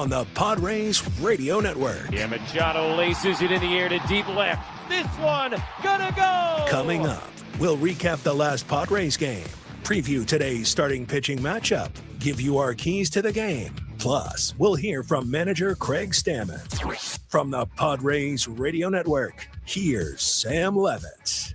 on the Padres Radio Network. Yeah, Machado laces it in the air to deep left. This one gonna go! Coming up, we'll recap the last Padres game, preview today's starting pitching matchup, give you our keys to the game. Plus, we'll hear from manager Craig Stammen. From the Padres Radio Network, here's Sam Levitt.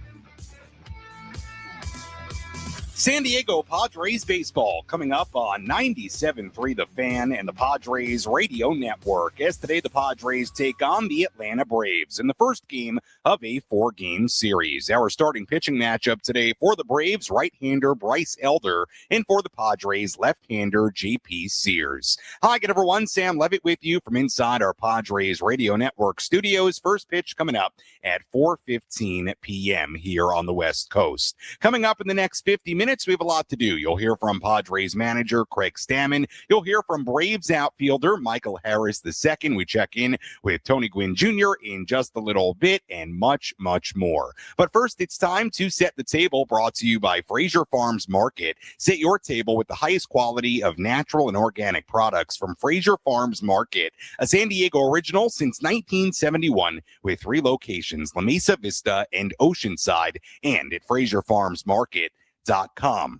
San Diego Padres baseball coming up on 97.3 The Fan and the Padres Radio Network, as today the Padres take on the Atlanta Braves in the first game of a 4-game series. Our starting pitching matchup today for the Braves, right-hander Bryce Elder, and for the Padres, left-hander J.P. Sears. Hi again, everyone. Sam Levitt with you from inside our Padres Radio Network studios. First pitch coming up at 4:15 p.m. here on the West Coast. Coming up in the next 50 minutes, we have a lot to do. You'll hear from Padres manager Craig Stammen. You'll hear from Braves outfielder Michael Harris II. We check in with Tony Gwynn Jr. in just a little bit, and much, much more. But first, it's time to set the table, brought to you by Fraser Farms Market. Set your table with the highest quality of natural and organic products from Fraser Farms Market, a San Diego original since 1971, with 3 locations, La Mesa Vista and Oceanside, and at FraserFarmsMarket.com.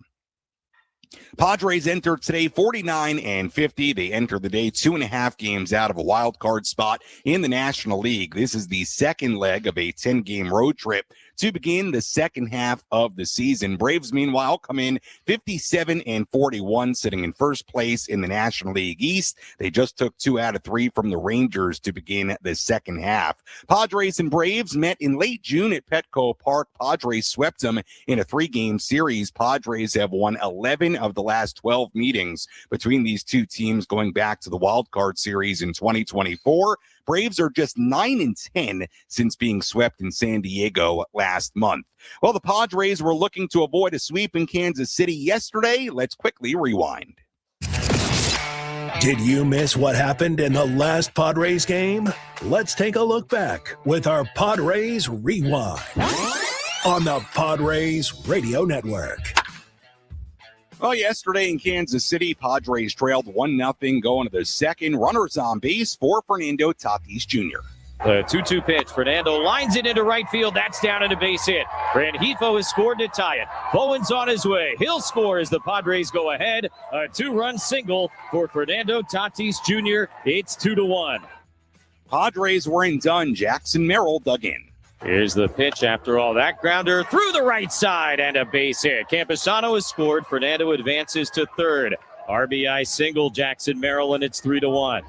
Padres entered today 49-50. They entered the day 2.5 games out of a wild card spot in the National League. This is the second leg of a 10-game road trip to begin the second half of the season. Braves, meanwhile, come in 57-41, sitting in first place in the National League East. They just took 2 out of 3 from the Rangers to begin the second half. Padres and Braves met in late June at Petco Park. Padres swept them in a 3-game series. Padres have won 11 of the last 12 meetings between these two teams going back to the wild card series in 2024. Braves are just 9-10 since being swept in San Diego last month. Well, the Padres were looking to avoid a sweep in Kansas City yesterday. Let's quickly rewind. Did you miss what happened in the last Padres game? Let's take a look back with our Padres Rewind on the Padres Radio Network. Well, yesterday in Kansas City, Padres trailed 1-0 going to the second. Runners on base for Fernando Tatis Jr. The 2-2 pitch. Fernando lines it into right field. That's down and a base hit. Rengifo has scored to tie it. Bowen's on his way. He'll score as the Padres go ahead. A 2-run single for Fernando Tatis Jr. It's 2-1. Padres weren't done. Jackson Merrill dug in. Here's the pitch after all that. Grounder through the right side and a base hit. Campusano has scored. Fernando advances to third. RBI single, Jackson Merrill, and it's 3-1.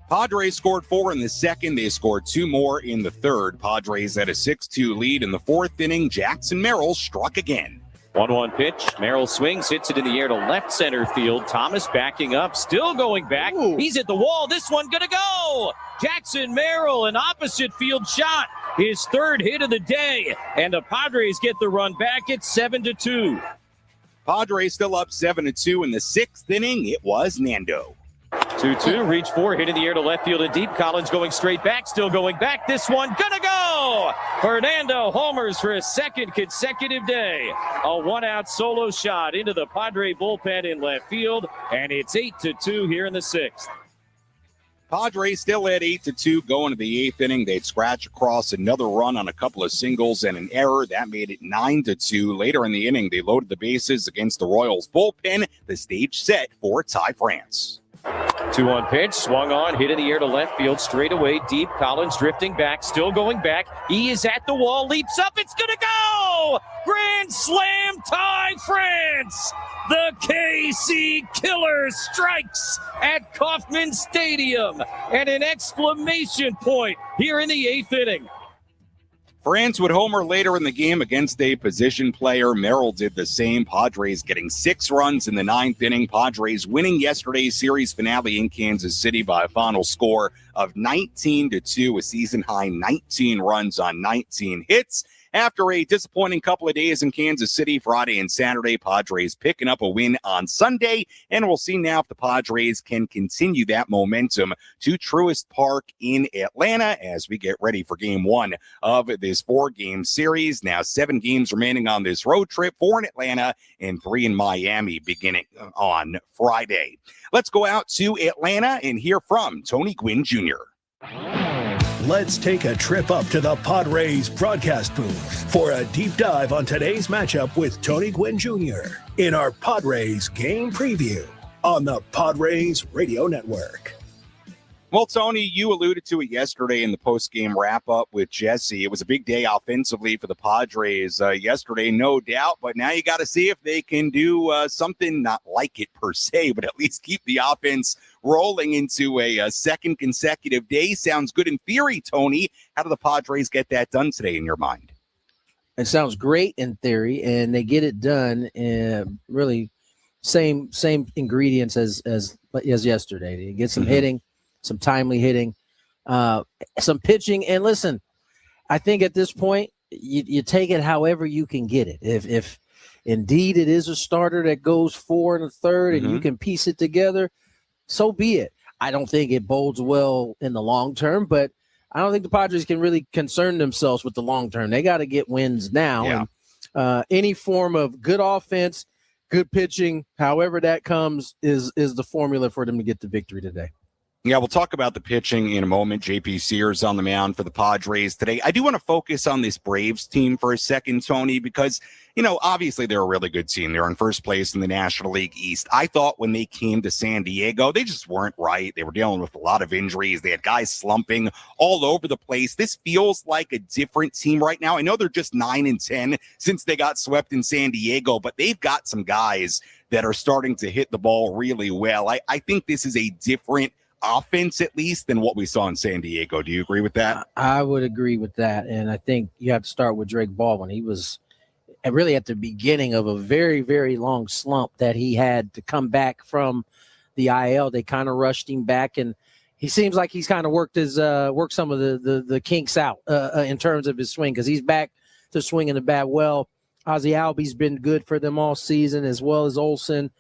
Padres scored 4 in the second. They scored 2 more in the third. Padres had a 6-2 lead in the fourth inning. Jackson Merrill struck again. 1-1 pitch. Merrill swings, hits it in the air to left center field. Thomas backing up, still going back. Ooh. He's at the wall. This one gonna go. Jackson Merrill, an opposite field shot. His third hit of the day. And the Padres get the run back. It's 7-2. Padres still up 7-2 in the sixth inning. It was Nando. 2-2, reach for, hit in the air to left field and deep. Collins going straight back, still going back. This one gonna go! Fernando homers for a second consecutive day. A 1-out solo shot into the Padre bullpen in left field, and it's 8-2 here in the sixth. Padres still at 8-2 going to the eighth inning. They'd scratch across another run on a couple of singles and an error. That made it 9-2. Later in the inning, they loaded the bases against the Royals bullpen. The stage set for Ty France. 2-1 pitch, swung on, hit in the air to left field, straight away, deep. Collins drifting back, still going back. He is at the wall, leaps up, it's gonna go! Grand slam, Ty France! The KC Killer strikes at Kauffman Stadium, and an exclamation point here in the eighth inning. France would homer later in the game against a position player. Merrill did the same. Padres getting 6 runs in the ninth inning. Padres winning yesterday's series finale in Kansas City by a final score of 19-2, a season-high 19 runs on 19 hits. After a disappointing couple of days in Kansas City, Friday and Saturday, Padres picking up a win on Sunday, and we'll see now if the Padres can continue that momentum to Truist Park in Atlanta as we get ready for game one of this 4-game series. Now 7 games remaining on this road trip, 4 in Atlanta and 3 in Miami beginning on Friday. Let's go out to Atlanta and hear from Tony Gwynn Jr. Let's take a trip up to the Padres broadcast booth for a deep dive on today's matchup with Tony Gwynn Jr. in our Padres game preview on the Padres Radio Network. Well, Tony, you alluded to it yesterday in the post-game wrap-up with Jesse. It was a big day offensively for the Padres yesterday, no doubt, but now you got to see if they can do something not like it per se, but at least keep the offense rolling into a second consecutive day. Sounds good in theory, Tony. How do the Padres get that done today in your mind? It sounds great in theory, and they get it done in really same ingredients as yesterday. They get some hitting, some timely hitting, some pitching. And listen, I think at this point, you take it however you can get it. If indeed it is a starter that goes 4 1/3 and you can piece it together, so be it. I don't think it bodes well in the long term, but I don't think the Padres can really concern themselves with the long term. They got to get wins now. Yeah. And any form of good offense, good pitching, however that comes, is the formula for them to get the victory today. Yeah, we'll talk about the pitching in a moment. JP Sears on the mound for the Padres today. I do want to focus on this Braves team for a second, Tony, because, obviously they're a really good team. They're in first place in the National League East. I thought when they came to San Diego, they just weren't right. They were dealing with a lot of injuries. They had guys slumping all over the place. This feels like a different team right now. I know they're just 9-10 since they got swept in San Diego, but they've got some guys that are starting to hit the ball really well. I think this is a different offense, at least, than what we saw in San Diego. Do you agree with that? I would agree with that. And I think you have to start with Drake Baldwin. He was really at the beginning of a very, very long slump that he had to come back from the IL. They kind of rushed him back, and he seems like he's kind of worked some of the kinks out in terms of his swing, because he's back to swinging the bat well. Ozzie Albies been good for them all season, as well as Olsen.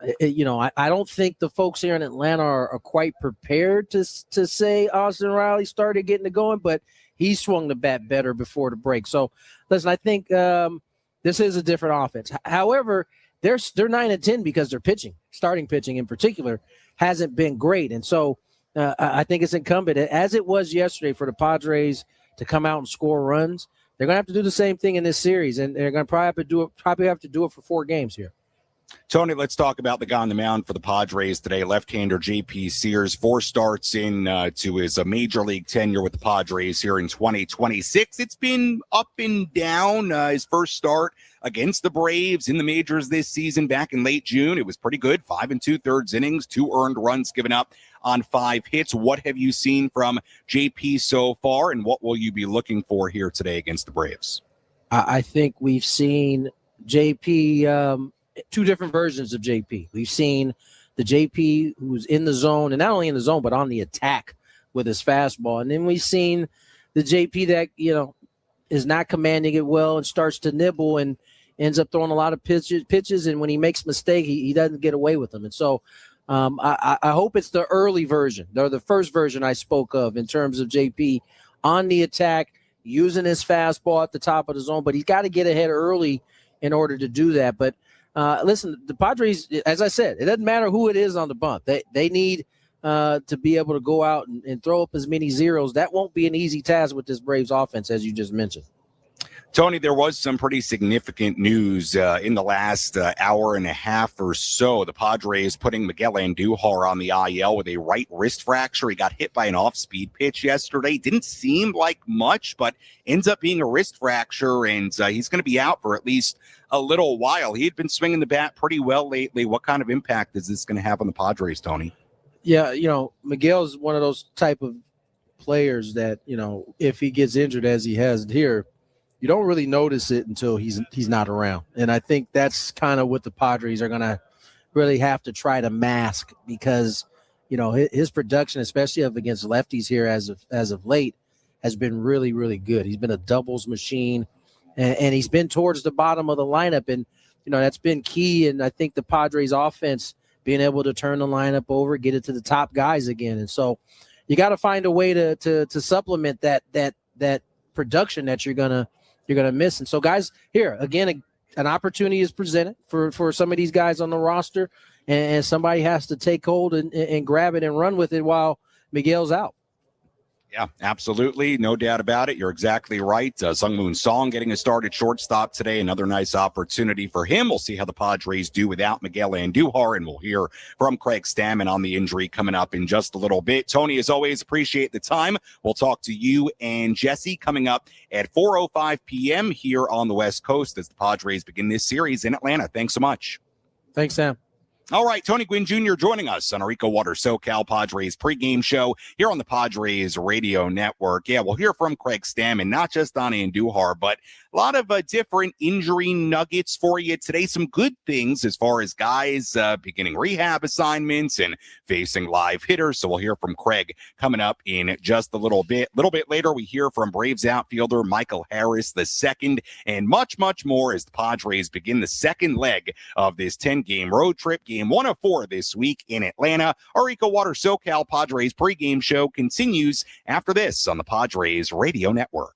I don't think the folks here in Atlanta are quite prepared to say Austin Riley started getting it going, but he swung the bat better before the break. So, listen, I think this is a different offense. However, they're 9-10 because their pitching, starting pitching in particular, hasn't been great. And so I think it's incumbent, as it was yesterday, for the Padres to come out and score runs. They're going to have to do the same thing in this series, and they're going to probably have to do it for 4 games here. Tony, let's talk about the guy on the mound for the Padres today, left-hander JP Sears. 4 starts in to his major league tenure with the Padres here in 2026. It's been up and down. His first start against the Braves in the majors this season back in late June, it was pretty good. 5 2/3 innings, 2 earned runs given up on 5 hits. What have you seen from JP so far, and what will you be looking for here today against the Braves? I think we've seen JP 2 different versions of JP. We've seen the JP who's in the zone, and not only in the zone, but on the attack with his fastball. And then we've seen the JP that, is not commanding it well and starts to nibble and ends up throwing a lot of pitches. And when he makes a mistake, he doesn't get away with them. And so I hope it's the early version, or the first version I spoke of, in terms of JP on the attack, using his fastball at the top of the zone. But he's got to get ahead early in order to do that. But listen, the Padres, as I said, it doesn't matter who it is on the bump. They need to be able to go out and throw up as many zeros. That won't be an easy task with this Braves offense, as you just mentioned. Tony, there was some pretty significant news in the last hour and a half or so. The Padres putting Miguel Andujar on the IL with a right wrist fracture. He got hit by an off-speed pitch yesterday. Didn't seem like much, but ends up being a wrist fracture, and he's going to be out for at least a little while. He had been swinging the bat pretty well lately. What kind of impact is this going to have on the Padres, Tony? Yeah, Miguel's one of those type of players that, if he gets injured as he has here, you don't really notice it until he's not around. And I think that's kind of what the Padres are going to really have to try to mask, because, his production, especially up against lefties here as of late, has been really, really good. He's been a doubles machine. and he's been towards the bottom of the lineup, and that's been key. And I think the Padres offense being able to turn the lineup over, get it to the top guys again, and so you got to find a way to supplement that production that you're gonna miss. And so, guys, here again, an opportunity is presented for some of these guys on the roster, and somebody has to take hold and grab it and run with it while Miguel's out. Yeah, absolutely. No doubt about it. You're exactly right. Sungmoon Song getting a start at shortstop today. Another nice opportunity for him. We'll see how the Padres do without Miguel Andujar, and we'll hear from Craig Stammen on the injury coming up in just a little bit. Tony, as always, appreciate the time. We'll talk to you and Jesse coming up at 4:05 p.m. here on the West Coast as the Padres begin this series in Atlanta. Thanks so much. Thanks, Sam. All right, Tony Gwynn Jr. joining us on our EcoWater SoCal Padres pregame show here on the Padres Radio Network. Yeah, we'll hear from Craig Stammen, not just on Andujar, but a lot of different injury nuggets for you today. Some good things as far as guys beginning rehab assignments and facing live hitters. So we'll hear from Craig coming up in just a little bit. A little bit later, we hear from Braves outfielder Michael Harris II, and much, much more as the Padres begin the second leg of this 10-game road trip. Game 1 of 4 this week in Atlanta. Our EcoWater SoCal Padres pregame show continues after this on the Padres Radio Network.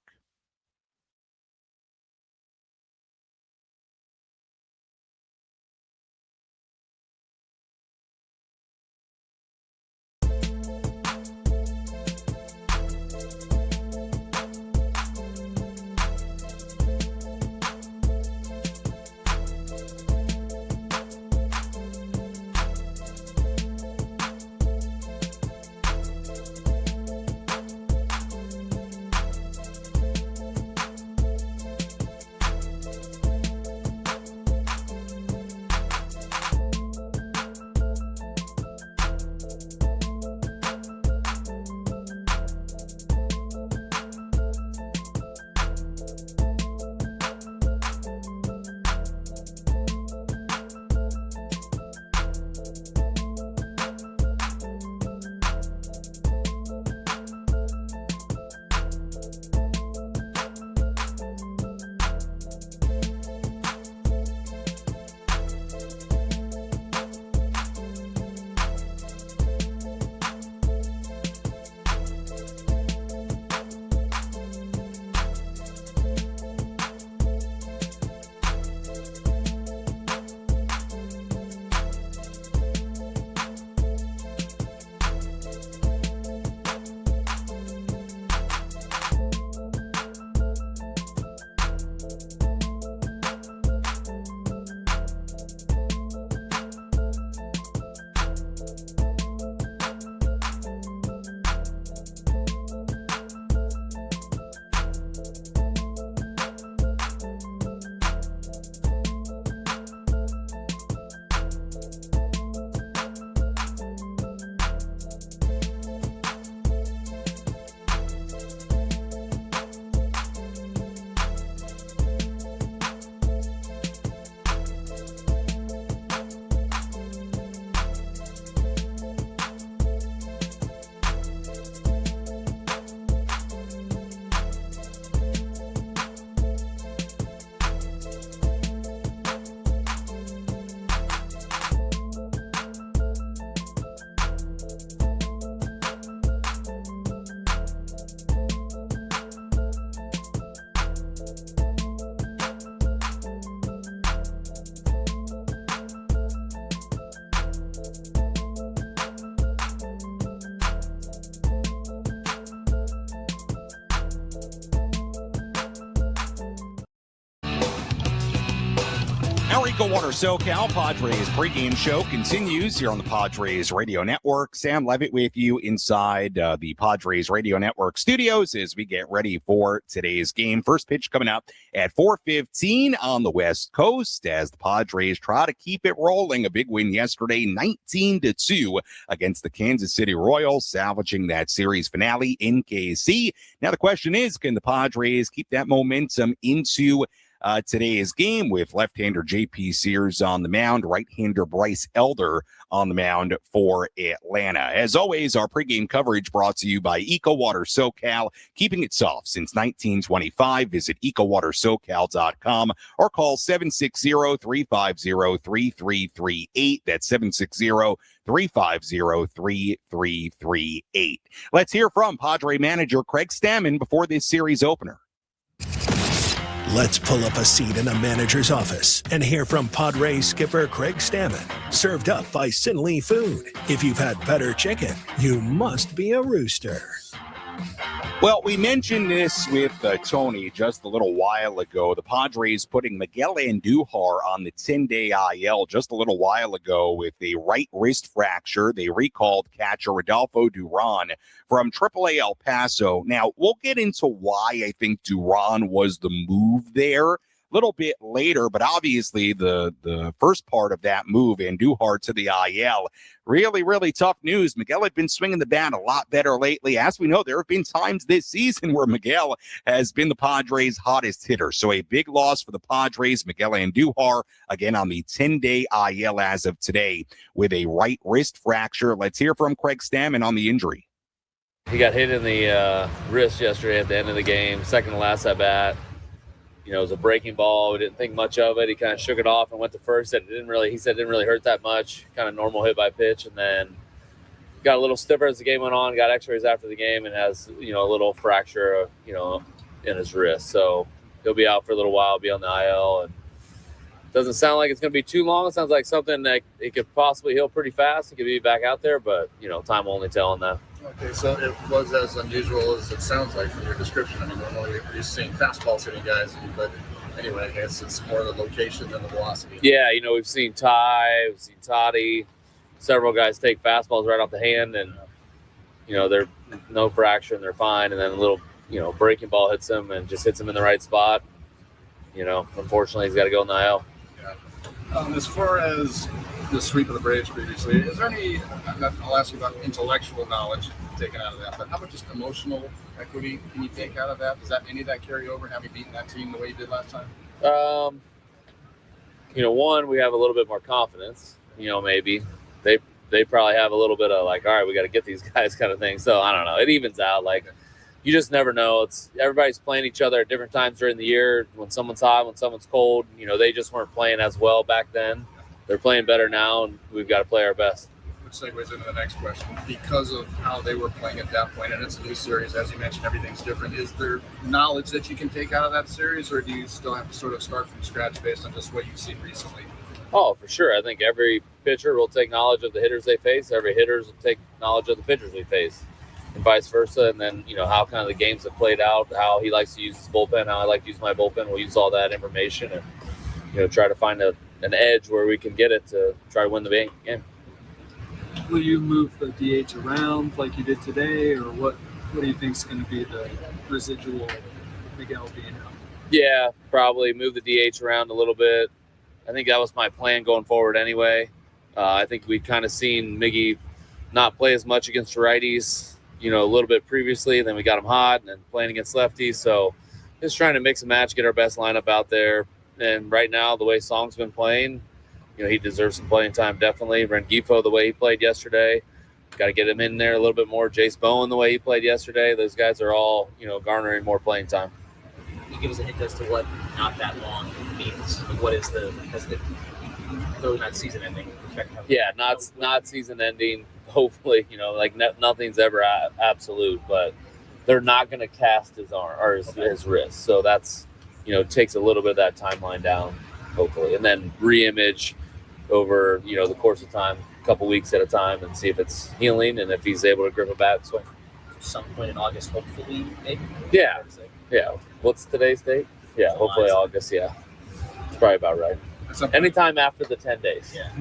Our EcoWater SoCal Padres pregame show continues here on the Padres Radio Network. Sam Levitt with you inside the Padres Radio Network studios as we get ready for today's game. First pitch coming up at 4:15 on the West Coast as the Padres try to keep it rolling. A big win yesterday, 19-2 against the Kansas City Royals, salvaging that series finale in KC. Now the question is, can the Padres keep that momentum into today's game with left-hander J.P. Sears on the mound, right-hander Bryce Elder on the mound for Atlanta. As always, our pregame coverage brought to you by EcoWater SoCal, keeping it soft since 1925. Visit EcoWaterSoCal.com or call 760-350-3338. That's 760-350-3338. Let's hear from Padre manager Craig Stammen before this series opener. Let's pull up a seat in the manager's office and hear from Padres skipper Craig Stammen. Served up by Sinley Food. If you've had better chicken, you must be a rooster. Well, we mentioned this with Tony just a little while ago. The Padres putting Miguel Andujar on the 10-day IL just a little while ago with a right wrist fracture. They recalled catcher Rodolfo Duran from AAA El Paso. Now, we'll get into why I think Duran was the move there a little bit later, but obviously the first part of that move, Andujar to the IL, really, really tough news. Miguel had been swinging the bat a lot better lately. As we know, there have been times this season where Miguel has been the Padres' hottest hitter. So a big loss for the Padres. Miguel Andujar, again, on the 10-day IL as of today with a right wrist fracture. Let's hear from Craig Stammen on the injury. He got hit in the wrist yesterday at the end of the game, second to last at bat. You know, it was a breaking ball. We didn't think much of it. He kind of shook it off and went to first. He said it didn't really hurt that much. Kind of normal hit by pitch. And then got a little stiffer as the game went on, got x-rays after the game, and has, a little fracture, in his wrist. So he'll be out for a little while, be on the IL. And it doesn't sound like it's going to be too long. It sounds like something that it could possibly heal pretty fast. He could be back out there, but, time will only tell on that. Okay, so it was as unusual as it sounds like from your description. I mean, normally you're seeing fastballs hitting guys, but anyway, I guess it's more the location than the velocity. Yeah, we've seen Ty, we've seen Toddy, several guys take fastballs right off the hand, and, they're no fracture and they're fine, and then a little, breaking ball hits him and just hits him in the right spot. Unfortunately, he's got to go in the IL. Yeah. As far as the sweep of the Braves previously, is there any, I'll ask you about intellectual knowledge taken out of that, but how about just emotional equity can you take out of that? Does any of that carry over, having beaten that team the way you did last time? One, we have a little bit more confidence, maybe. They probably have a little bit of like, all right, we got to get these guys kind of thing. So I don't know. It evens out. Like, you just never know. Everybody's playing each other at different times during the year. When someone's hot, when someone's cold, they just weren't playing as well back then. They're playing better now, and we've got to play our best. Which segues into the next question. Because of how they were playing at that point, and it's a new series, as you mentioned, everything's different. Is there knowledge that you can take out of that series, or do you still have to sort of start from scratch based on just what you've seen recently? Oh, for sure. I think every pitcher will take knowledge of the hitters they face. Every hitter will take knowledge of the pitchers we face, and vice versa. And then, how kind of the games have played out, how he likes to use his bullpen, how I like to use my bullpen. We'll use all that information and, try to find an edge where we can get it to try to win the game. Will you move the DH around like you did today, or what do you think is going to be the residual Miguel being out? Yeah, probably move the DH around a little bit. I think that was my plan going forward anyway. I think we'd kind of seen Miggy not play as much against righties, a little bit previously. Then we got him hot and then playing against lefties. So just trying to mix and match, get our best lineup out there. And right now, the way Song's been playing, he deserves some playing time, definitely. Rengifo, the way he played yesterday, got to get him in there a little bit more. Jace Bowen, the way he played yesterday, those guys are all, garnering more playing time. Can you give us a hint as to what not that long means? Like, what is clearly not season ending? Yeah, not season ending. Hopefully, nothing's ever absolute, but they're not going to cast his arm or his wrist. So that's, takes a little bit of that timeline down, hopefully, and then re-image over, the course of time, a couple weeks at a time, and see if it's healing and if he's able to grip a bat and swing. Some point in August, hopefully, maybe. Yeah. What's today's date? Yeah, hopefully August. Yeah, it's probably about right. Anytime after the 10 days. Yeah.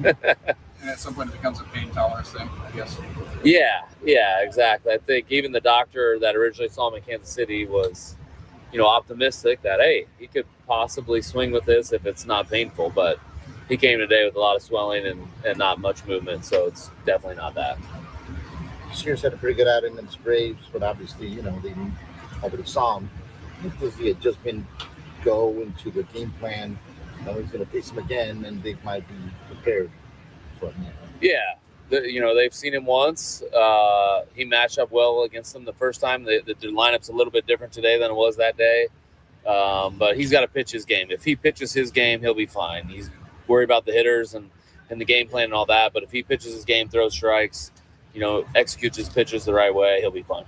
And at some point, it becomes a pain tolerance thing, I guess. Yeah, exactly. I think even the doctor that originally saw him in Kansas City was, optimistic that, hey, he could possibly swing with this if it's not painful. But he came today with a lot of swelling and not much movement, so it's definitely not that. Sears had a pretty good outing against Braves, but obviously, they didn't have it saw him. If he had just been go into the game plan, and he's going to face him again, and they might be prepared for him. Yeah. They've seen him once. He matched up well against them the first time. The lineup's a little bit different today than it was that day. But he's got to pitch his game. If he pitches his game, he'll be fine. He's worried about the hitters and the game plan and all that. But if he pitches his game, throws strikes, executes his pitches the right way, he'll be fine.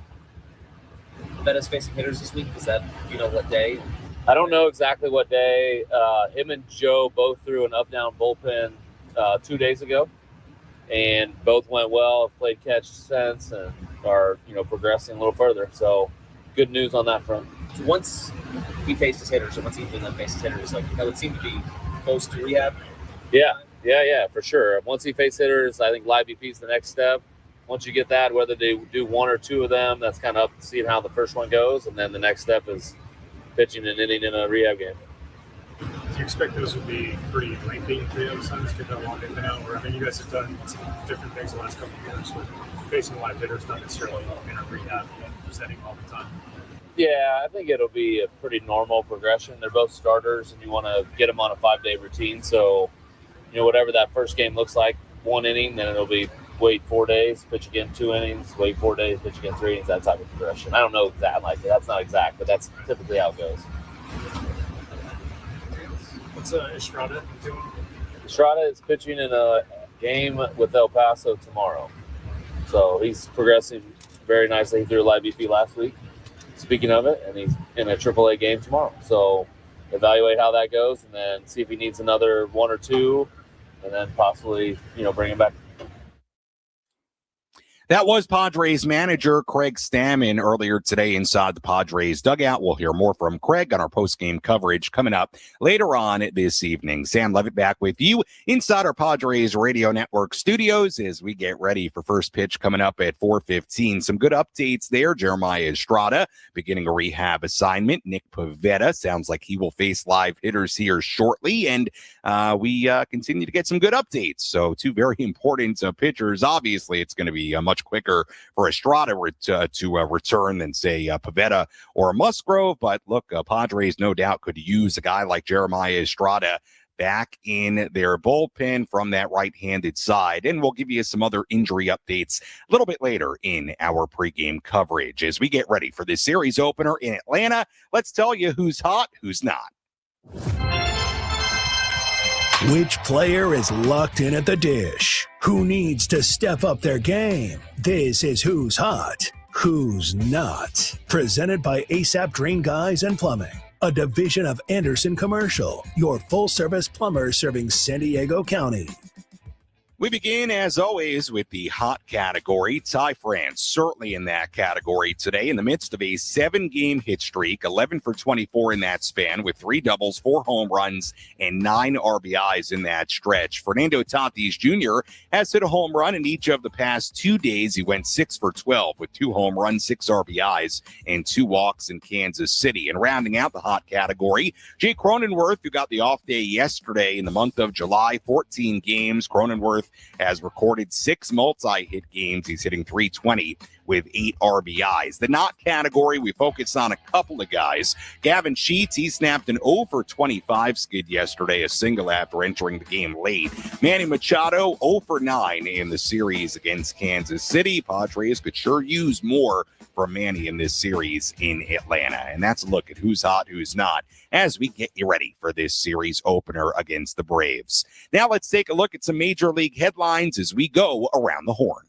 Levitt's facing hitters this week. Is that, what day? I don't know exactly what day. Him and Joe both threw an up-down bullpen 2 days ago. And both went well, have played catch since, and are, progressing a little further. So good news on that front. Once he faced his hitters, or once either of them faced his hitters, that would seem to be close to rehab. Yeah, for sure. Once he faced hitters, I think live BP is the next step. Once you get that, whether they do one or two of them, that's kind of up to see how the first one goes. And then the next step is pitching an inning in a rehab game. Do you expect those would be pretty lengthy rehab assignments, get that long in now? Or, you guys have done some different things the last couple of years with facing live hitters, not necessarily in a rehab setting all the time. Yeah, I think it'll be a pretty normal progression. They're both starters, and you want to get them on a 5-day routine. So, whatever that first game looks like, 1 inning, then it'll be wait 4 days, pitch again 2 innings, wait 4 days, pitch again 3 innings, that type of progression. I don't know exactly, that's not exact, but that's typically how it goes. What's Estrada doing? Estrada is pitching in a game with El Paso tomorrow. So he's progressing very nicely. He threw a live BP last week, speaking of it, and he's in a AAA game tomorrow. So evaluate how that goes and then see if he needs another 1 or 2 and then possibly, bring him back. That was Padres manager Craig Stammen earlier today inside the Padres dugout. We'll hear more from Craig on our post-game coverage coming up later on this evening. Sam Levitt back with you inside our Padres Radio Network studios as we get ready for first pitch coming up at 4:15. Some good updates there. Jeremiah Estrada beginning a rehab assignment. Nick Pivetta sounds like he will face live hitters here shortly, and we continue to get some good updates. So two very important pitchers. Obviously, it's going to be much quicker for Estrada to return than, say, Pivetta or Musgrove. But look, Padres no doubt could use a guy like Jeremiah Estrada back in their bullpen from that right-handed side. And we'll give you some other injury updates a little bit later in our pregame coverage. As we get ready for this series opener in Atlanta, let's tell you who's hot, who's not. Which player is locked in at the dish? Who needs to step up their game? This is Who's Hot, Who's Not. Presented by ASAP Drain Guys and Plumbing, a division of Anderson Commercial, your full-service plumber serving San Diego County. We begin, as always, with the hot category. Ty France certainly in that category today in the midst of a 7-game hit streak, 11 for 24 in that span with 3 doubles, 4 home runs, and 9 RBIs in that stretch. Fernando Tatis Jr. has hit a home run in each of the past 2 days. He went 6 for 12 with 2 home runs, 6 RBIs, and 2 walks in Kansas City. And rounding out the hot category, Jay Cronenworth, who got the off day yesterday in the month of July, 14 games. Cronenworth has recorded 6 multi-hit games. He's hitting .320 with 8 RBIs. The not category, we focus on a couple of guys. Gavin Sheets, he snapped an 0 for 25 skid yesterday, a single after entering the game late. Manny Machado, 0 for 9 in the series against Kansas City. Padres could sure use more from Manny in this series in Atlanta. And that's a look at who's hot, who's not, as we get you ready for this series opener against the Braves. Now let's take a look at some Major League headlines as we go around the horn.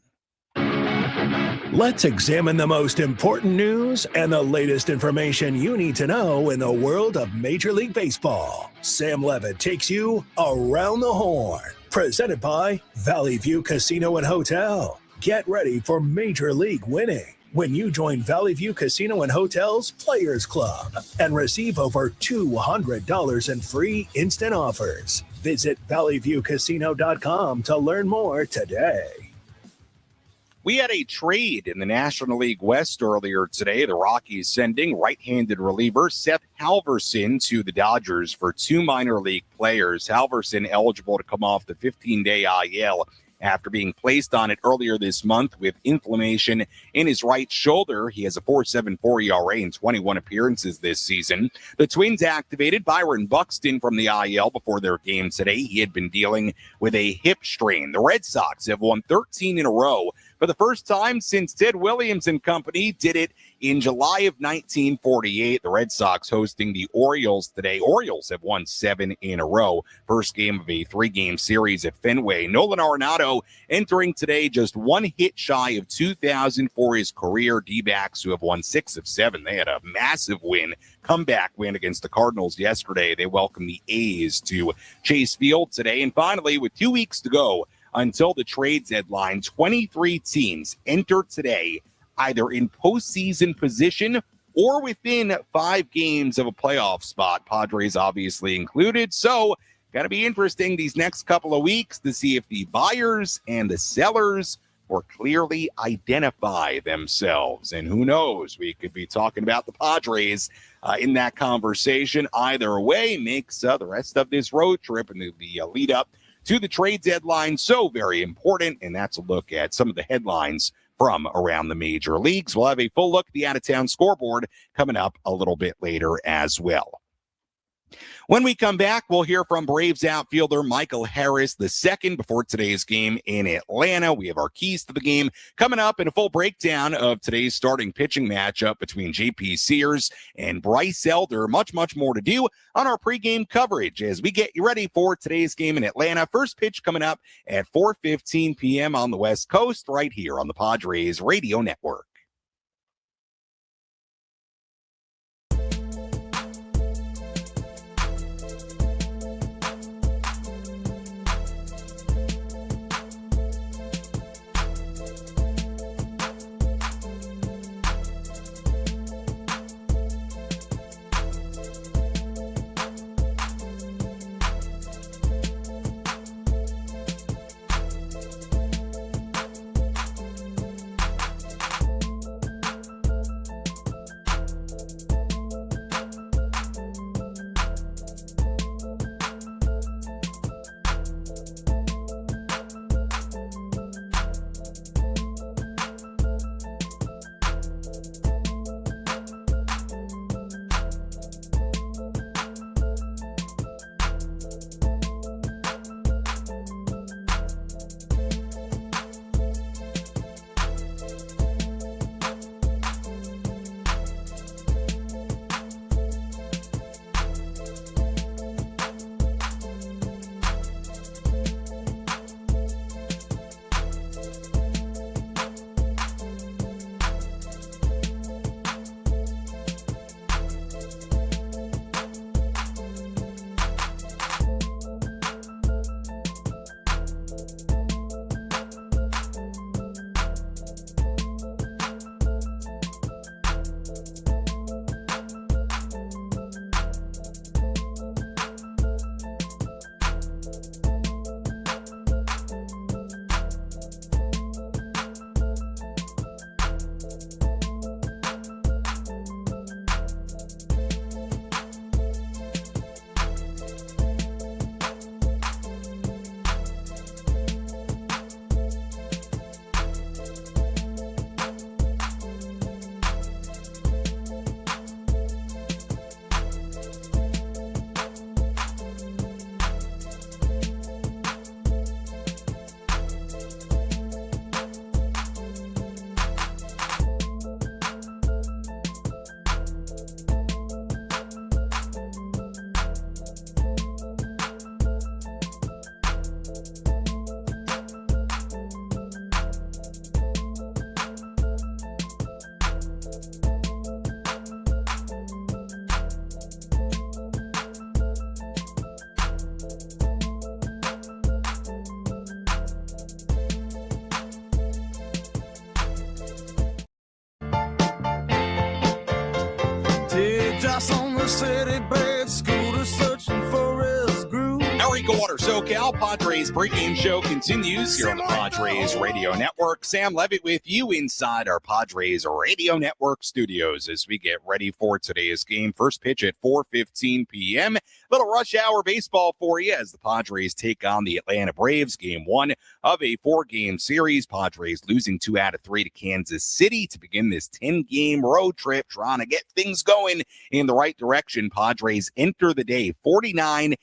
Let's examine the most important news and the latest information you need to know in the world of Major League Baseball. Sam Levitt takes you around the horn. Presented by Valley View Casino and Hotel. Get ready for Major League winning when you join Valley View Casino and Hotel's Players Club and receive over $200 in free instant offers. Visit valleyviewcasino.com to learn more today. We had a trade in the National League West earlier today. The Rockies sending right-handed reliever Seth Halverson to the Dodgers for 2 minor league players. Halverson eligible to come off the 15-day IL after being placed on it earlier this month with inflammation in his right shoulder. He has a 4.74 ERA in 21 appearances this season. The Twins activated Byron Buxton from the IL before their game today. He had been dealing with a hip strain. The Red Sox have won 13 in a row for the first time since Ted Williams and company did it in July of 1948. The Red Sox hosting the Orioles today. Orioles have won 7 in a row. First game of a 3-game series at Fenway. Nolan Arenado entering today just 1 hit shy of 2,000 for his career. D-backs who have won 6 of 7. They had a massive win, comeback win against the Cardinals yesterday. They welcome the A's to Chase Field today. And finally, with 2 weeks to go until the trade deadline, 23 teams enter today either in postseason position or within 5 games of a playoff spot, Padres obviously included. So got to be interesting these next couple of weeks to see if the buyers and the sellers more clearly identify themselves. And who knows, we could be talking about the Padres in that conversation. Either way makes the rest of this road trip and the lead up to the trade deadline so very important. And that's a look at some of the headlines from around the major leagues. We'll have a full look at the out-of-town scoreboard coming up a little bit later as well. When we come back, we'll hear from Braves outfielder Michael Harris II before today's game in Atlanta. We have our keys to the game coming up in a full breakdown of today's starting pitching matchup between J.P. Sears and Bryce Elder. Much, much more to do on our pregame coverage as we get you ready for today's game in Atlanta. First pitch coming up at 4:15 p.m. on the West Coast right here on the Padres Radio Network. EcoWater SoCal Padres pregame show continues here on the Padres Radio Network. Sam Levitt with you inside our Padres Radio Network studios as we get ready for today's game. First pitch at 4:15 p.m. Little rush hour baseball for you as the Padres take on the Atlanta Braves. Game 1 of a 4-game series. Padres losing 2 out of 3 to Kansas City to begin this 10-game road trip, trying to get things going in the right direction. Padres enter the day 49-50.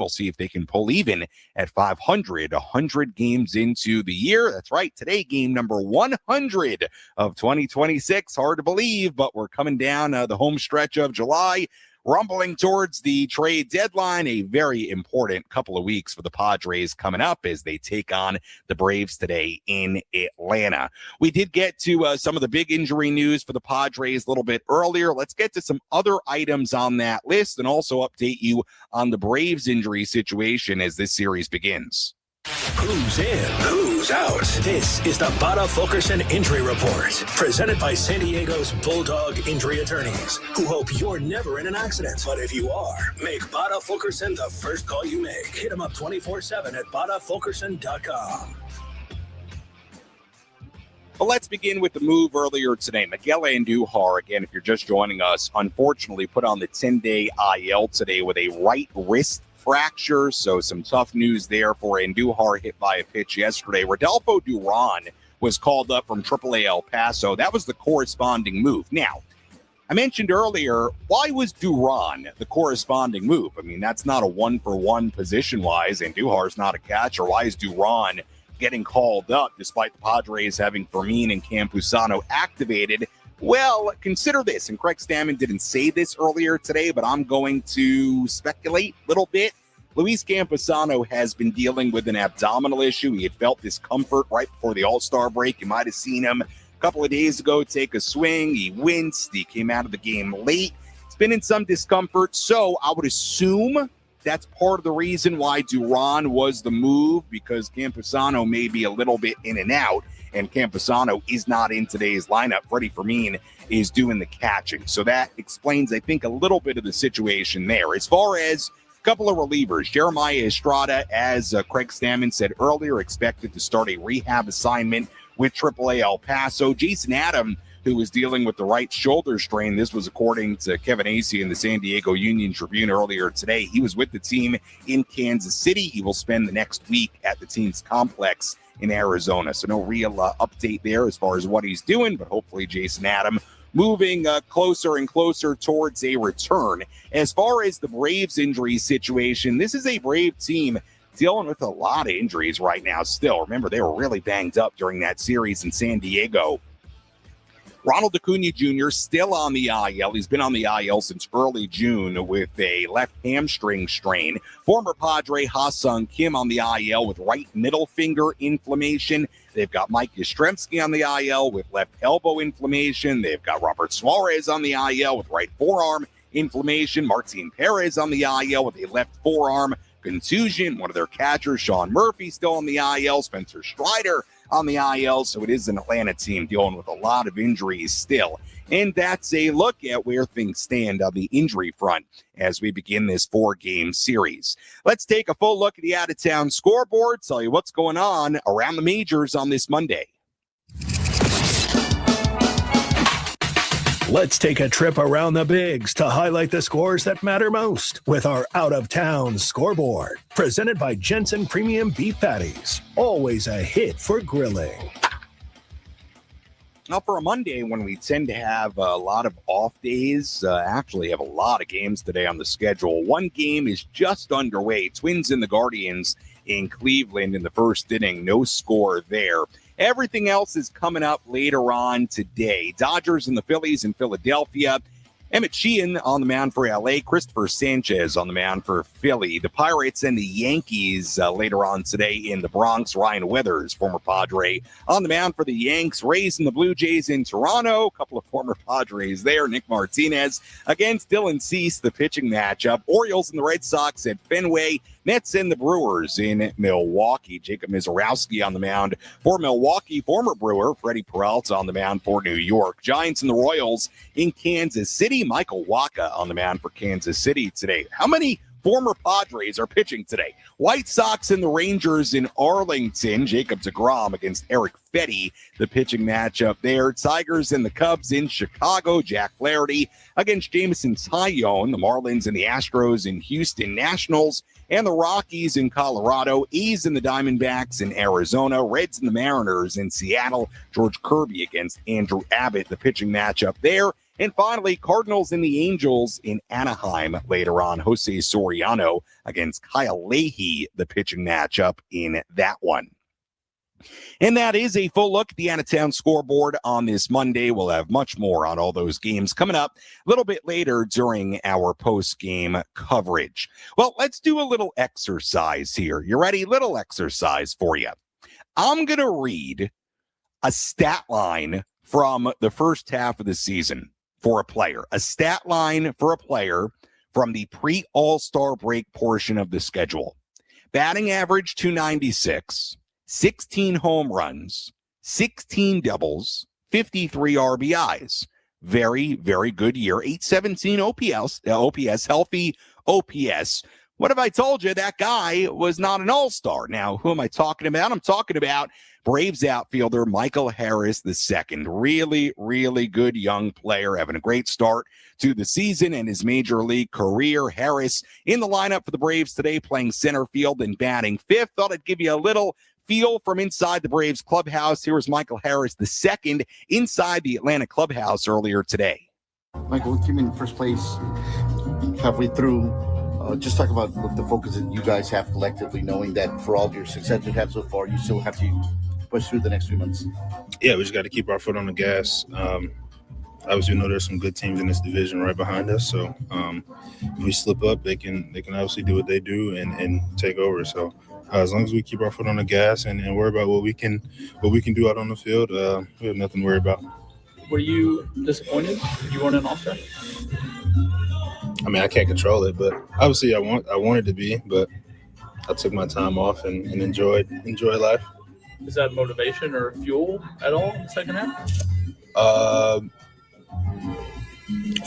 We'll see if they can pull even at 500, 100 games into the year. That's right. Today, game number 100 of 2026. Hard to believe, but we're coming down the home stretch of July, rumbling towards the trade deadline. A very important couple of weeks for the Padres coming up as they take on the Braves today in Atlanta. We did get to some of the big injury news for the Padres a little bit earlier. Let's get to some other items on that list and also update you on the Braves injury situation as this series begins. Who's in? Who's out? This is the Bada Fulkerson Injury Report, presented by San Diego's Bulldog Injury Attorneys, who hope you're never in an accident. But if you are, make Bada Fulkerson the first call you make. Hit them up 24/7 at badafulkerson.com. Well, let's begin with the move earlier today. Miguel Andujar, again, if you're just joining us, unfortunately put on the 10-day IL today with a right wrist fracture, so some tough news there for Andujar, hit by a pitch yesterday. Rodolfo Duran was called up from AAA El Paso. That was the corresponding move. Now, I mentioned earlier, why was Duran the corresponding move? I mean, that's not a one-for-one position-wise. Andujar's not a catcher. Why is Duran getting called up despite the Padres having Fermin and Campusano activated? Well, consider this, and Craig Stammen didn't say this earlier today, but I'm going to speculate a little bit. Luis Campusano has been dealing with an abdominal issue. He had felt discomfort right before the All-Star break. You might have seen him a couple of days ago take a swing. He winced. He came out of the game late. It's been in some discomfort, so I would assume that's part of the reason why Duran was the move, because Campusano may be a little bit in and out. And Campusano is not in today's lineup. Freddie Fermin is doing the catching. So that explains, I think, a little bit of the situation there. As far as a couple of relievers, Jeremiah Estrada, as Craig Stammen said earlier, expected to start a rehab assignment with AAA El Paso. Jason Adam, who was dealing with the right shoulder strain. This was according to Kevin Acee in the San Diego Union Tribune earlier today. He was with the team in Kansas City. He will spend the next week at the team's complex in Arizona. So no real update there as far as what he's doing, but hopefully Jason Adam moving closer and closer towards a return. As far as the Braves injury situation, this is a Brave team dealing with a lot of injuries right now still. Remember, they were really banged up during that series in San Diego. Ronald Acuna Jr. still on the IL. He's been on the IL since early June with a left hamstring strain. Former Padre Ha-Sung Kim on the IL with right middle finger inflammation. They've got Mike Yastrzemski on the IL with left elbow inflammation. They've got Robert Suarez on the IL with right forearm inflammation. Martin Perez on the IL with a left forearm contusion. One of their catchers, Sean Murphy, still on the IL. Spencer Strider on the IL, so it is an Atlanta team dealing with a lot of injuries still. And that's a look at where things stand on the injury front as we begin this 4-game series. Let's take a full look at the out-of-town scoreboard, tell you what's going on around the majors on this Monday. Let's take a trip around the bigs to highlight the scores that matter most with our out-of-town scoreboard. Presented by Jensen Premium Beef Patties. Always a hit for grilling. Now, for a Monday, when we tend to have a lot of off days, actually have a lot of games today on the schedule. One game is just underway. Twins and the Guardians in Cleveland in the first inning. No score there. Everything else is coming up later on today. Dodgers and the Phillies in Philadelphia. Emmett Sheehan on the mound for LA. Christopher Sanchez on the mound for Philly. The Pirates and the Yankees later on today in the Bronx. Ryan Weathers, former Padre, on the mound for the Yanks. Rays and the Blue Jays in Toronto. A couple of former Padres there. Nick Martinez against Dylan Cease, the pitching matchup. Orioles and the Red Sox at Fenway. Mets and the Brewers in Milwaukee. Jacob Mizorowski on the mound for Milwaukee. Former Brewer Freddie Peralta on the mound for New York. Giants and the Royals in Kansas City. Michael Wacha on the mound for Kansas City today. How many former Padres are pitching today. White Sox and the Rangers in Arlington. Jacob deGrom against Eric Fetty, the pitching matchup there. Tigers and the Cubs in Chicago. Jack Flaherty against Jameson Taillon. The Marlins and the Astros in Houston. Nationals and the Rockies in Colorado. A's and the Diamondbacks in Arizona. Reds and the Mariners in Seattle. George Kirby against Andrew Abbott, the pitching matchup there. And finally, Cardinals and the Angels in Anaheim later on. Jose Soriano against Kyle Leahy, the pitching matchup in that one. And that is a full look at the out-of-town scoreboard on this Monday. We'll have much more on all those games coming up a little bit later during our post-game coverage. Well, let's do a little exercise here. You ready? Little exercise for you. I'm going to read a stat line from the first half of the season for a player. A stat line for a player from the pre-All-Star break portion of the schedule. Batting average 296. 16 home runs, 16 doubles, 53 RBIs. Very, very good year. 817 OPS, healthy OPS. What have I told you? That guy was not an all-star. Now, who am I talking about? I'm talking about Braves outfielder Michael Harris II. Really, really good young player, having a great start to the season and his major league career. Harris in the lineup for the Braves today, playing center field and batting fifth. Thought I'd give you a little feel from inside the Braves clubhouse. Here was Michael Harris II inside the Atlanta clubhouse earlier today. Michael, we came in first place halfway through. Just talk about what the focus that you guys have collectively, knowing that for all of your success you've had so far, you still have to push through the next 3 months. Yeah, we just got to keep our foot on the gas. Obviously, we know there's some good teams in this division right behind us. So if we slip up, they can obviously do what they do and take over. So as long as we keep our foot on the gas and worry about what we can do out on the field, we have nothing to worry about. Were you disappointed you weren't an All-Star? I mean, I can't control it, but obviously I wanted to be, but I took my time off and enjoy life. Is that motivation or fuel at all in the second half? I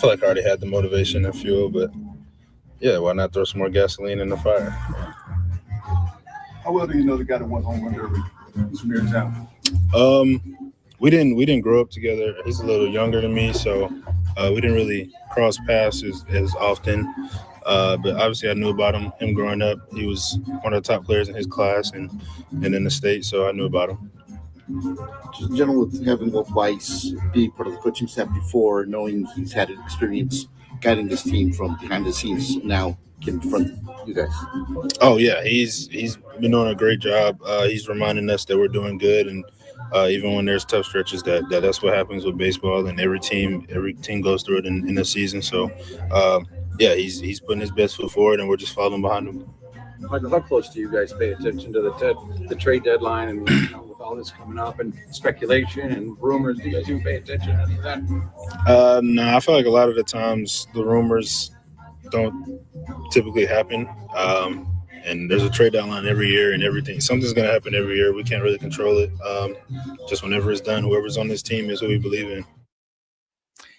feel like I already had the motivation and fuel, but yeah, why not throw some more gasoline in the fire? How well do you know the guy that won home run derby, Samir Town? We didn't grow up together. He's a little younger than me, so we didn't really cross paths as often. But obviously I knew about him growing up. He was one of the top players in his class and in the state, so I knew about him. Just in general, with having Wolf Weiss being part of the coaching staff before, knowing he's had an experience guiding this team from behind the scenes, now can confront you guys. Oh yeah, he's been doing a great job. He's reminding us that we're doing good, and even when there's tough stretches, that's what happens with baseball, and every team goes through it in the season. So yeah, he's putting his best foot forward, and we're just following behind him. Michael, how close do you guys pay attention to the trade deadline, and with all this coming up and speculation and rumors? Do you guys even pay attention to any of that? No, I feel like a lot of the times the rumors don't typically happen. And there's a trade deadline every year and everything. Something's going to happen every year. We can't really control it. Just whenever it's done, whoever's on this team is who we believe in.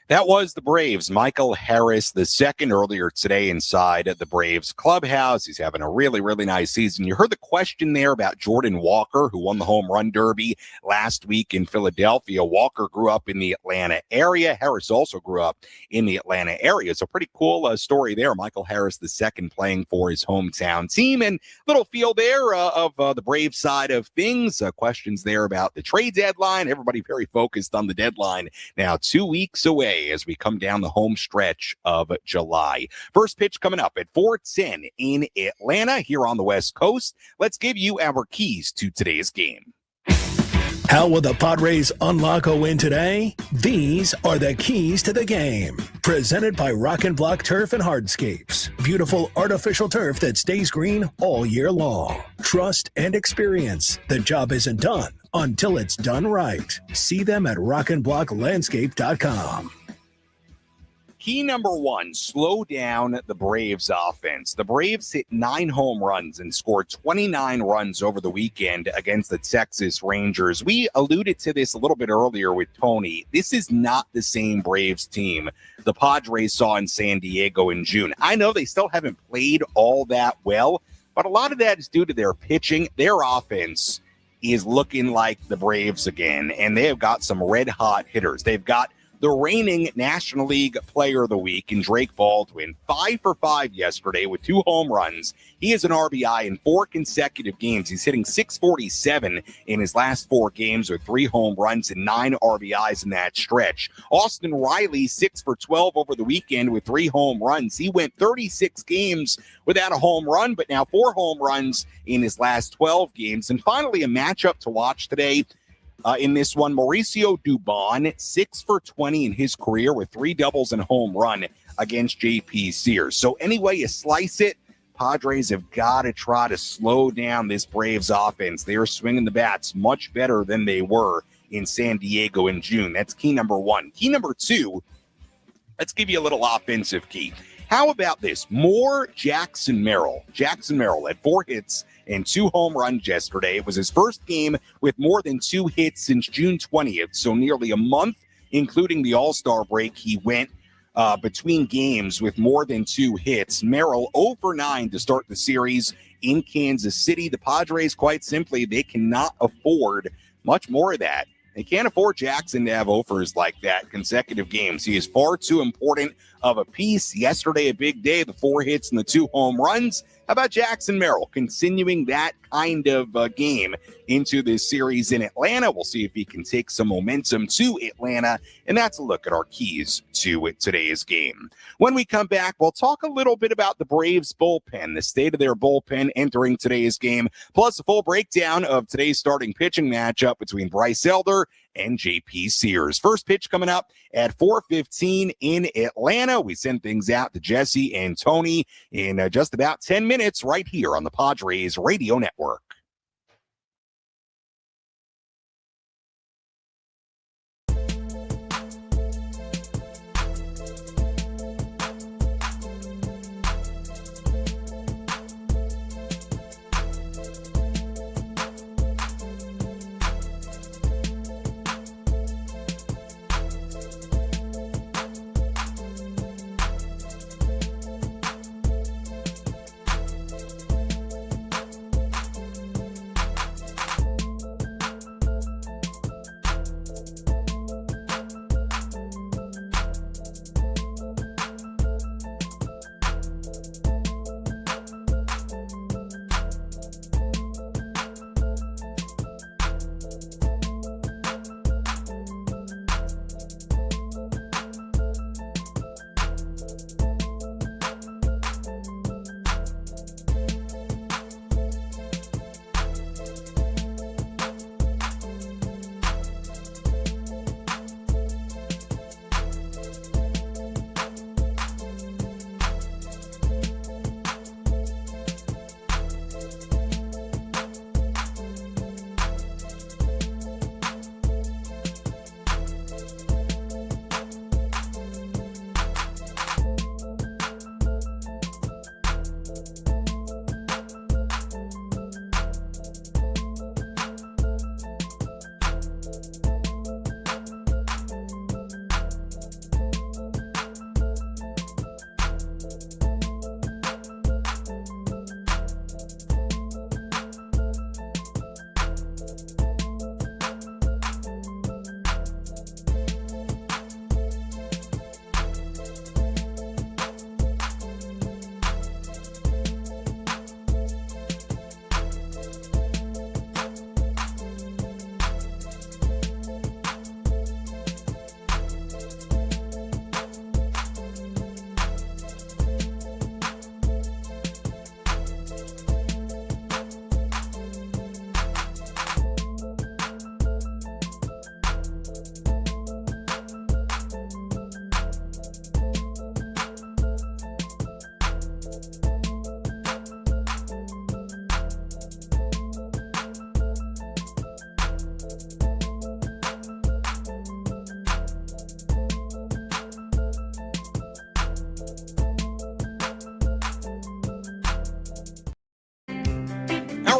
That was the Braves' Michael Harris II earlier today inside the Braves clubhouse. He's having a really, really nice season. You heard the question there about Jordan Walker, who won the home run derby last week in Philadelphia. Walker grew up in the Atlanta area. Harris also grew up in the Atlanta area. So pretty cool story there. Michael Harris II playing for his hometown team. And little feel there of the Braves side of things. Questions there about the trade deadline. Everybody very focused on the deadline now 2 weeks away as we come down the home stretch of July. First pitch coming up at 4:10 in Atlanta here on the West Coast. Let's give you our keys to today's game. How will the Padres unlock a win today? These are the keys to the game. Presented by Rock and Block Turf and Hardscapes. Beautiful artificial turf that stays green all year long. Trust and experience. The job isn't done until it's done right. See them at rockandblocklandscape.com. Key number one, slow down the Braves offense. The Braves hit 9 home runs and scored 29 runs over the weekend against the Texas Rangers. We alluded to this a little bit earlier with Tony. This is not the same Braves team the Padres saw in San Diego in June. I know they still haven't played all that well, but a lot of that is due to their pitching. Their offense is looking like the Braves again, and they have got some red-hot hitters. They've got the reigning National League Player of the Week in Drake Baldwin, 5 for 5 yesterday with 2 home runs. He is an RBI in 4 consecutive games. He's hitting .647 in his last 4 games with 3 home runs and 9 RBIs in that stretch. Austin Riley, 6 for 12 over the weekend with 3 home runs. He went 36 games without a home run, but now 4 home runs in his last 12 games. And finally, a matchup to watch today. In this one, Mauricio Dubon, 6 for 20 in his career with 3 doubles and a home run against JP Sears. So any way you slice it, Padres have got to try to slow down this Braves offense. They are swinging the bats much better than they were in San Diego in June. That's key number one. Key number two, let's give you a little offensive key. How about this? More Jackson Merrill. Jackson Merrill had 4 hits and 2 home runs yesterday. It was his first game with more than 2 hits since June 20th, so nearly a month, including the All-Star break. He went between games with more than 2 hits. Merrill 0 for 9 to start the series in Kansas City. The Padres, quite simply, they cannot afford much more of that. They can't afford Jackson to have offers like that consecutive games. He is far too important of a piece. Yesterday, a big day, the 4 hits and the 2 home runs. How about Jackson Merrill continuing that kind of game into this series in Atlanta? We'll see if he can take some momentum to Atlanta, and that's a look at our keys to today's game. When we come back, we'll talk a little bit about the Braves bullpen, the state of their bullpen entering today's game, plus a full breakdown of today's starting pitching matchup between Bryce Elder and JP Sears. First pitch coming up at 4:15 in Atlanta. We send things out to Jesse and Tony in just about 10 minutes right here on the Padres Radio Network.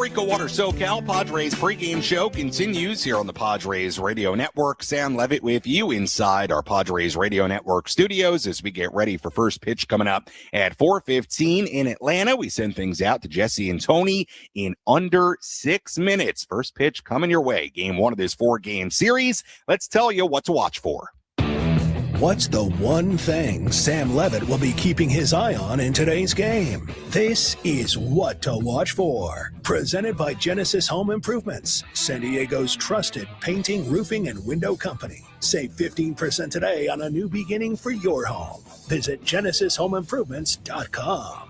Our EcoWater SoCal Padres pregame show continues here on the Padres Radio Network. Sam Levitt with you inside our Padres Radio Network studios as we get ready for first pitch coming up at 4:15 in Atlanta. We send things out to Jesse and Tony in under 6 minutes. First pitch coming your way. Game 1 of this 4-game series. Let's tell you what to watch for. What's the one thing Sam Levitt will be keeping his eye on in today's game? This is What to Watch For. Presented by Genesis Home Improvements, San Diego's trusted painting, roofing, and window company. Save 15% today on a new beginning for your home. Visit GenesisHomeImprovements.com.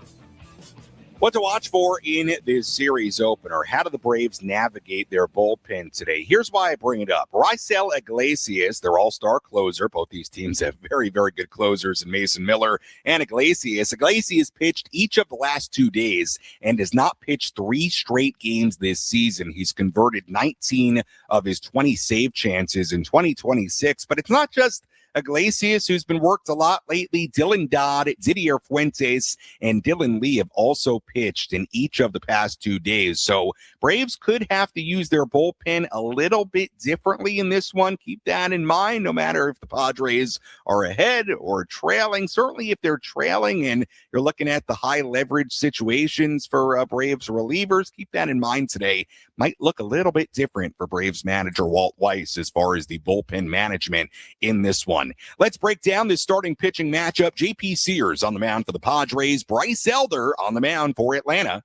What to watch for in this series opener. How do the Braves navigate their bullpen today? Here's why I bring it up. Raisel Iglesias, their all-star closer. Both these teams have very, very good closers in Mason Miller and Iglesias. Iglesias pitched each of the last 2 days and has not pitched 3 straight games this season. He's converted 19 of his 20 save chances in 2026. But it's not just Iglesias, who's been worked a lot lately. Dylan Dodd, Didier Fuentes, and Dylan Lee have also pitched in each of the past 2 days. So Braves could have to use their bullpen a little bit differently in this one. Keep that in mind, no matter if the Padres are ahead or trailing. Certainly if they're trailing and you're looking at the high leverage situations for Braves relievers, keep that in mind today. Might look a little bit different for Braves manager Walt Weiss as far as the bullpen management in this one. Let's break down this starting pitching matchup. JP Sears on the mound for the Padres. Bryce Elder on the mound for Atlanta.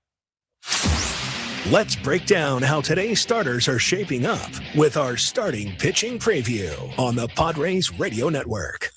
Let's break down how today's starters are shaping up with our starting pitching preview on the Padres Radio Network.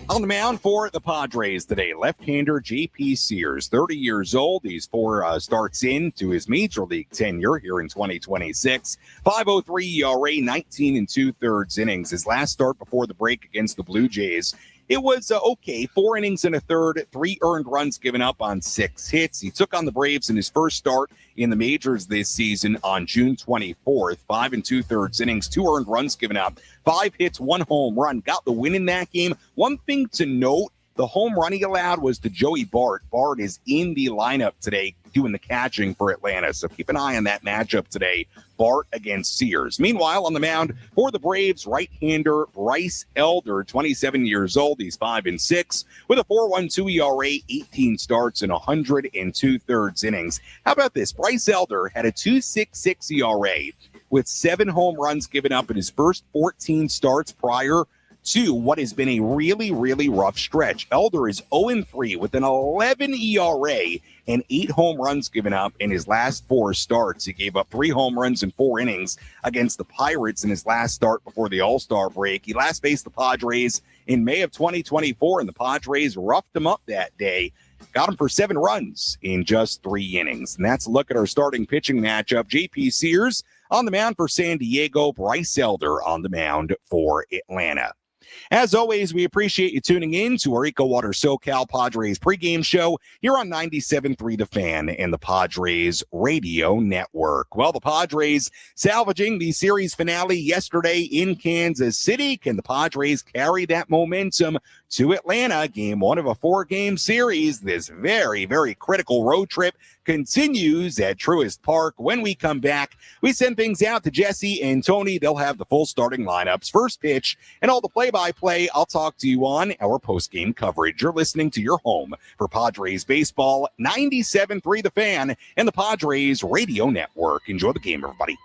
On the mound for the Padres today, left-hander JP Sears, 30 years old. He's 4 starts into his major league tenure here in 2026. 5.03 ERA, 19 2/3 innings. His last start before the break against the Blue Jays, it was okay. 4 innings and a third, 3 earned runs given up on 6 hits. He took on the Braves in his first start in the majors this season on June 24th. 5 2/3 innings, 2 earned runs given up, 5 hits, 1 home run. Got the win in that game. One thing to note, the home run he allowed was to Joey Bart. Bart is in the lineup today doing the catching for Atlanta, so keep an eye on that matchup today. Bart against Sears. Meanwhile, on the mound for the Braves, right-hander Bryce Elder, 27 years old. He's 5 6 with a 4.12 ERA, 18 starts and 100 2/3 innings. How about this? Bryce Elder had a 2.66 ERA with 7 home runs given up in his first 14 starts prior to what has been a really, really rough stretch. Elder is 0-3 with an 11 ERA and 8 home runs given up in his last 4 starts. He gave up 3 home runs in 4 innings against the Pirates in his last start before the All-Star break. He last faced the Padres in May of 2024, and the Padres roughed him up that day. Got him for 7 runs in just 3 innings. And that's a look at our starting pitching matchup. JP Sears on the mound for San Diego, Bryce Elder on the mound for Atlanta. As always, we appreciate you tuning in to our EcoWater SoCal Padres pregame show here on 97.3 The Fan and the Padres Radio Network. Well, the Padres salvaging the series finale yesterday in Kansas City. Can the Padres carry that momentum to Atlanta? Game 1 of a 4-game series. This very, very critical road trip continues at Truist Park. When we come back, we send things out to Jesse and Tony. They'll have the full starting lineups, first pitch, and all the play-by-play. I'll talk to you on our post-game coverage. You're listening to your home for Padres baseball, 97.3 The Fan and the Padres Radio Network. Enjoy the game, everybody.